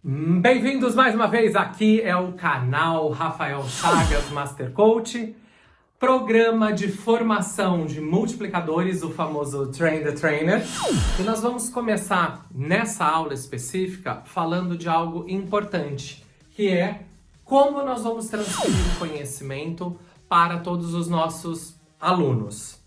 Bem-vindos mais uma vez, aqui é o canal Rafael Chagas Master Coach, programa de formação de multiplicadores, o famoso Train the Trainer. E nós vamos começar nessa aula específica falando de algo importante, que é como nós vamos transferir o conhecimento para todos os nossos alunos.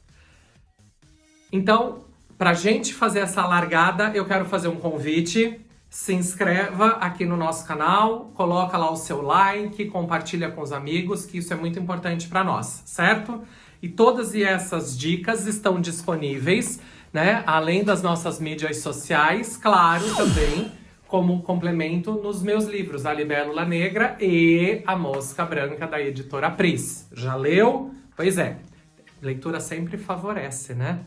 Então, para a gente fazer essa largada, eu quero fazer um convite. Se inscreva aqui no nosso canal, coloca lá o seu like, compartilha com os amigos, que isso é muito importante para nós, certo? E todas essas dicas estão disponíveis, né? Além das nossas mídias sociais, claro, também como complemento nos meus livros, A Libélula Negra e A Mosca Branca, da editora Pris. Já leu? Pois é, leitura sempre favorece, né?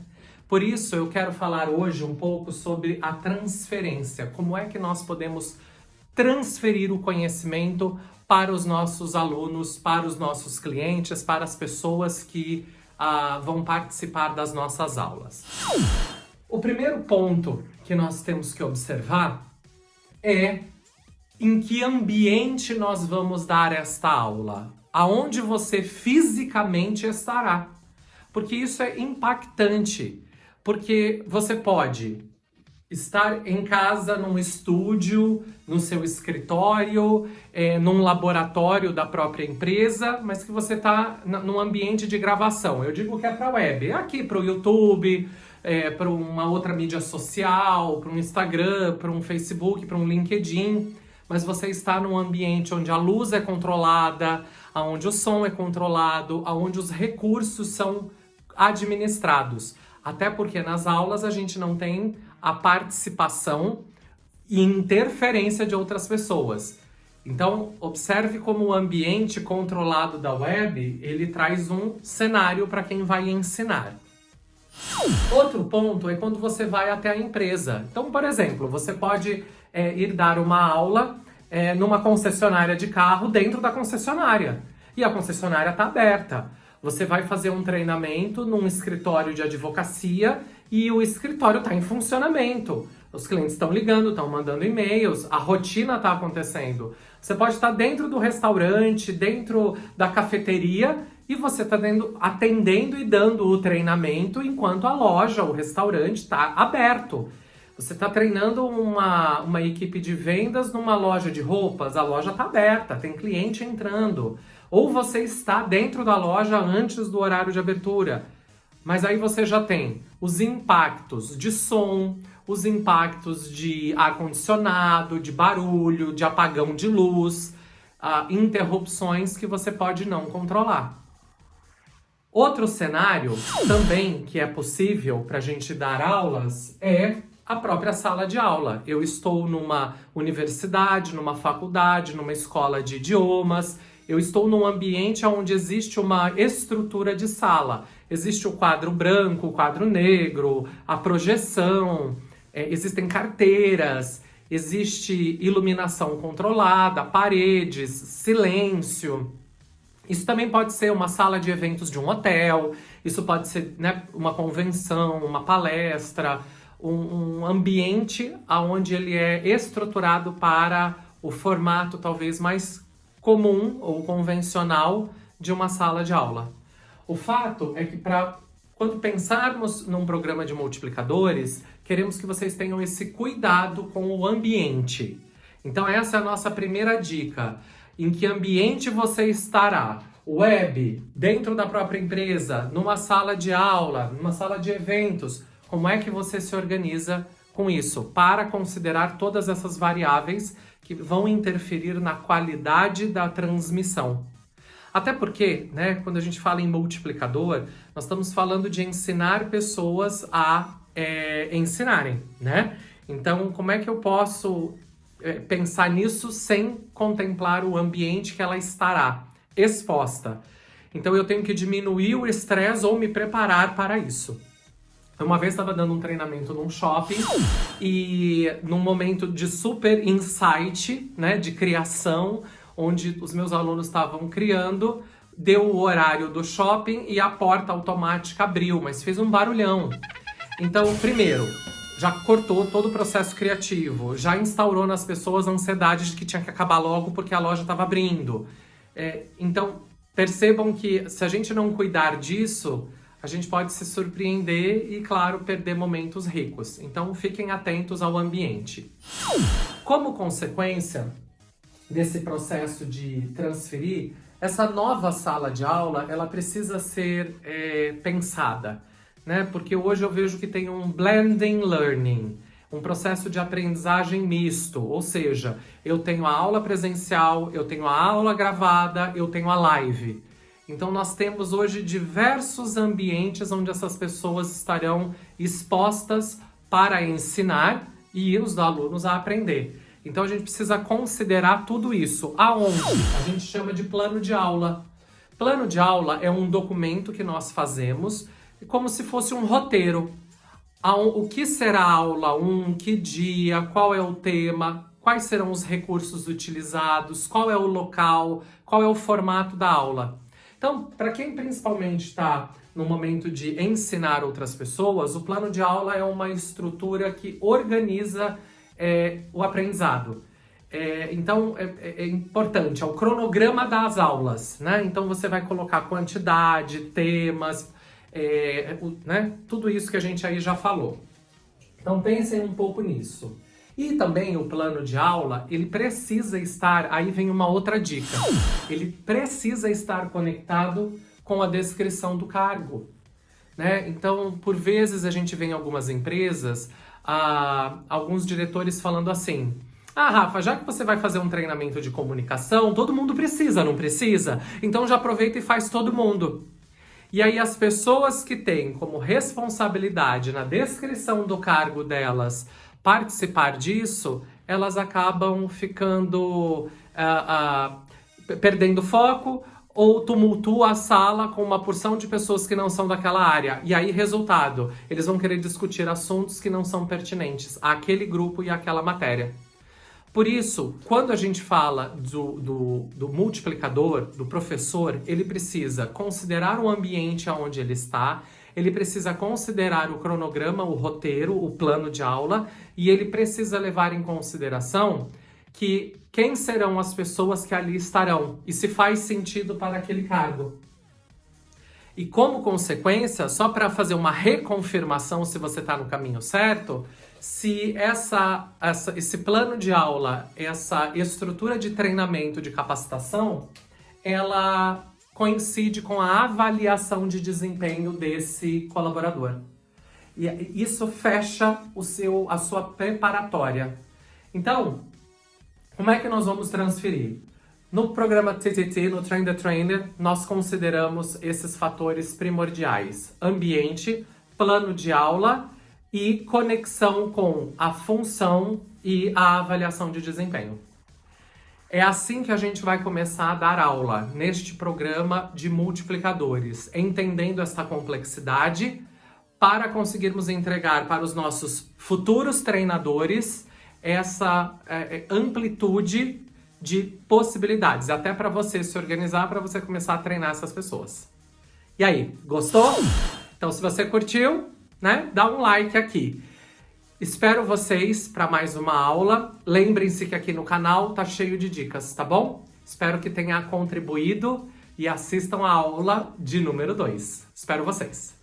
Por isso, eu quero falar hoje um pouco sobre a transferência. Como é que nós podemos transferir o conhecimento para os nossos alunos, para os nossos clientes, para as pessoas que vão participar das nossas aulas. O primeiro ponto que nós temos que observar é em que ambiente nós vamos dar esta aula. Aonde você fisicamente estará. Porque isso é impactante. Porque você pode estar em casa, num estúdio, no seu escritório, num laboratório da própria empresa, mas que você está num ambiente de gravação. Eu digo que é para a web, é aqui para o YouTube, para uma outra mídia social, para um Instagram, para um Facebook, para um LinkedIn, mas você está num ambiente onde a luz é controlada, onde o som é controlado, onde os recursos são administrados. Até porque nas aulas a gente não tem a participação e interferência de outras pessoas. Então, observe como o ambiente controlado da web, ele traz um cenário para quem vai ensinar. Outro ponto é quando você vai até a empresa. Então, por exemplo, você pode ir dar uma aula numa concessionária de carro dentro da concessionária. E a concessionária está aberta. Você vai fazer um treinamento num escritório de advocacia e o escritório está em funcionamento. Os clientes estão ligando, estão mandando e-mails, a rotina está acontecendo. Você pode estar dentro do restaurante, dentro da cafeteria e você está atendendo e dando o treinamento enquanto a loja, o restaurante está aberto. Você está treinando uma equipe de vendas numa loja de roupas, a loja está aberta, tem cliente entrando. Ou você está dentro da loja antes do horário de abertura. Mas aí você já tem os impactos de som, os impactos de ar-condicionado, de barulho, de apagão de luz, interrupções que você pode não controlar. Outro cenário também que é possível para a gente dar aulas é a própria sala de aula. Eu estou numa universidade, numa faculdade, numa escola de idiomas. Eu estou num ambiente onde existe uma estrutura de sala. Existe o quadro branco, o quadro negro, a projeção, existem carteiras, existe iluminação controlada, paredes, silêncio. Isso também pode ser uma sala de eventos de um hotel, isso pode ser, né, uma convenção, uma palestra, um ambiente onde ele é estruturado para o formato talvez mais comum ou convencional de uma sala de aula. O fato é que quando pensarmos num programa de multiplicadores, queremos que vocês tenham esse cuidado com o ambiente. Então essa é a nossa primeira dica. Em que ambiente você estará? Web, dentro da própria empresa, numa sala de aula, numa sala de eventos. Como é que você se organiza com isso? Para considerar todas essas variáveis que vão interferir na qualidade da transmissão. Até porque, né, quando a gente fala em multiplicador, nós estamos falando de ensinar pessoas a ensinarem, né? Então, como é que eu posso pensar nisso sem contemplar o ambiente que ela estará exposta? Então, eu tenho que diminuir o estresse ou me preparar para isso. Uma vez estava dando um treinamento num shopping e num momento de super insight, né, de criação, onde os meus alunos estavam criando, deu o horário do shopping e a porta automática abriu, mas fez um barulhão. Então, primeiro, já cortou todo o processo criativo, já instaurou nas pessoas a ansiedade de que tinha que acabar logo porque a loja estava abrindo. Então, percebam que se a gente não cuidar disso, a gente pode se surpreender e, claro, perder momentos ricos. Então, fiquem atentos ao ambiente. Como consequência desse processo de transferir, essa nova sala de aula, ela precisa ser pensada, né? Porque hoje eu vejo que tem um blending learning, um processo de aprendizagem misto, ou seja, eu tenho a aula presencial, eu tenho a aula gravada, eu tenho a live. Então nós temos hoje diversos ambientes onde essas pessoas estarão expostas para ensinar e os alunos a aprender. Então a gente precisa considerar tudo isso. Aonde? A gente chama de plano de aula. Plano de aula é um documento que nós fazemos como se fosse um roteiro. O que será a aula 1, que dia, qual é o tema, quais serão os recursos utilizados, qual é o local, qual é o formato da aula. Então, para quem principalmente está no momento de ensinar outras pessoas, o plano de aula é uma estrutura que organiza o aprendizado. Então, é importante, é o cronograma das aulas, né? Então, você vai colocar quantidade, temas, né? Tudo isso que a gente aí já falou. Então, pensem um pouco nisso. E também o plano de aula, ele precisa estar, aí vem uma outra dica, ele precisa estar conectado com a descrição do cargo, né? Então, por vezes a gente vê em algumas empresas, alguns diretores falando assim: Rafa, já que você vai fazer um treinamento de comunicação, todo mundo precisa, não precisa? Então já aproveita e faz todo mundo. E aí as pessoas que têm como responsabilidade na descrição do cargo delas participar disso, elas acabam ficando perdendo foco ou tumultua a sala com uma porção de pessoas que não são daquela área. E aí, resultado, eles vão querer discutir assuntos que não são pertinentes àquele grupo e àquela matéria. Por isso, quando a gente fala do multiplicador, do professor, ele precisa considerar o ambiente onde ele está, ele precisa considerar o cronograma, o roteiro, o plano de aula, e ele precisa levar em consideração que quem serão as pessoas que ali estarão e se faz sentido para aquele cargo. E como consequência, só para fazer uma reconfirmação se você está no caminho certo, se esse plano de aula, essa estrutura de treinamento, de capacitação, ela coincide com a avaliação de desempenho desse colaborador. E isso fecha a sua preparatória. Então, como é que nós vamos transferir? No programa TTT, no Train the Trainer, nós consideramos esses fatores primordiais: ambiente, plano de aula e conexão com a função e a avaliação de desempenho. É assim que a gente vai começar a dar aula neste programa de multiplicadores, entendendo esta complexidade para conseguirmos entregar para os nossos futuros treinadores essa amplitude de possibilidades, até para você se organizar, para você começar a treinar essas pessoas. E aí, gostou? Então, se você curtiu, né, dá um like aqui. Espero vocês para mais uma aula. Lembrem-se que aqui no canal tá cheio de dicas, tá bom? Espero que tenha contribuído e assistam a aula de número 2. Espero vocês!